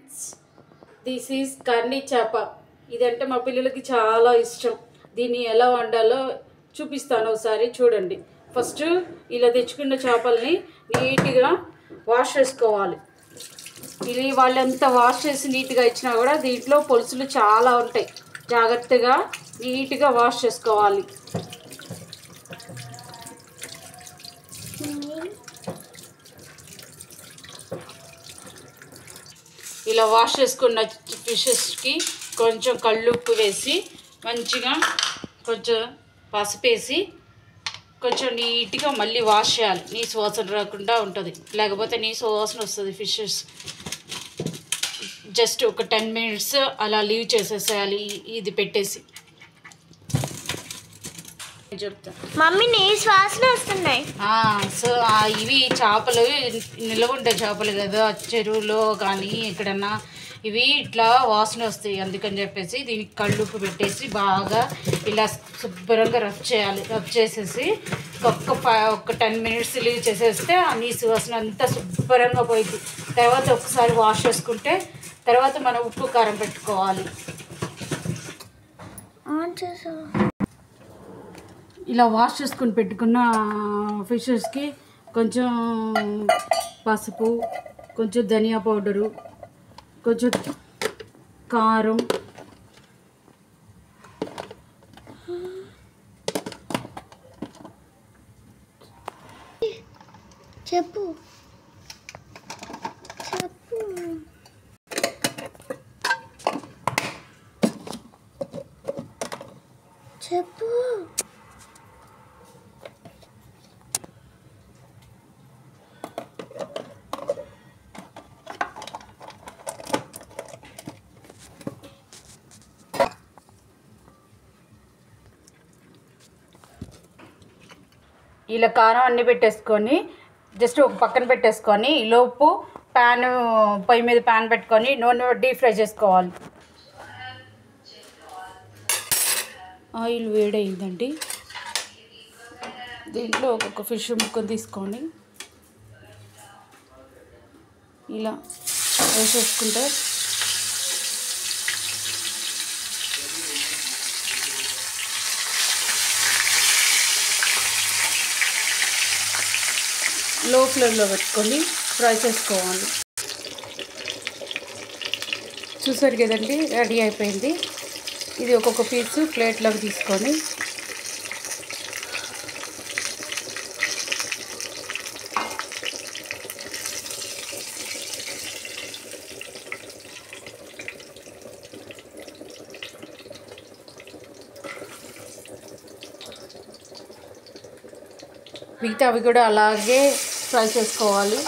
Friends, this is కర్ణీ చేప. ఇదంటే మా పిల్లలకి చాలా ఇష్టం. దీన్ని ఎలా వండాలో చూపిస్తాను, ఒకసారి చూడండి. ఫస్ట్ ఇలా తెచ్చుకున్న చేపల్ని నీట్గా వాష్ చేసుకోవాలి. ఇది వాళ్ళంతా వాష్ చేసి నీట్గా ఇచ్చినా కూడా దీంట్లో పొలుసులు చాలా ఉంటాయి. జాగ్రత్తగా నీట్గా వాష్ చేసుకోవాలి. ఇలా వాష్ చేసుకున్న ఫిషెస్కి కొంచెం కళ్ళుప్పు వేసి మంచిగా కొంచెం పసుపు వేసి కొంచెం నీట్గా మళ్ళీ వాష్ చేయాలి. నీసు వాసన రాకుండా ఉంటుంది, లేకపోతే నీసు వాసన వస్తుంది ఫిషెస్. జస్ట్ ఒక 10 minutes అలా లీవ్ చేసేసేయాలి ఇది పెట్టేసి. చెప్తా మమ్మీ నీసు వాసన వస్తున్నాయి. సో ఇవి చేపలు నిల్వ ఉండే చేపలు కదా, చెరువులో కానీ ఎక్కడన్నా ఇవి ఇట్లా వాసన వస్తాయి. అందుకని చెప్పేసి దీనికి కళ్ళుప్పు పెట్టేసి బాగా ఇలా శుభ్రంగా రఫ్ చేయాలి. రఫ్ చేసేసి ఒక 10 minutes లీవ్ చేసేస్తే ఆ నీసు వాసన అంతా శుభ్రంగా పోయింది. తర్వాత ఒకసారి వాష్ చేసుకుంటే తర్వాత మనం ఉప్పు కారం పెట్టుకోవాలి. ఇలా వాష్ చేసుకుని పెట్టుకున్న ఫిషెస్కి కొంచెం పసుపు, కొంచెం ధనియా పౌడరు, కొంచెం కారం, చెప్పు చెప్పు చెప్పు ఇలా కారం అన్నీ పెట్టేసుకొని జస్ట్ ఒక పక్కన పెట్టేసుకొని ఈలోపు పొయ్యి మీద ప్యాన్ పెట్టుకొని నూనె డీప్ ఫ్రై చేసుకోవాలి. ఆయిల్ వేడయిందండి. దీంట్లో ఒక్కొక్క ఫిష్ ముక్కను తీసుకొని ఇలా వేసేసుకుంటే లో ఫ్లేమ్లో పెట్టుకొని ఫ్రై చేసుకోవాలి. చూసారు కదండి, రెడీ అయిపోయింది. ఇది ఒక్కొక్క పీసు ప్లేట్లోకి తీసుకొని మిగతా అవి కూడా అలాగే ఫ్రై చేసుకోవాలి.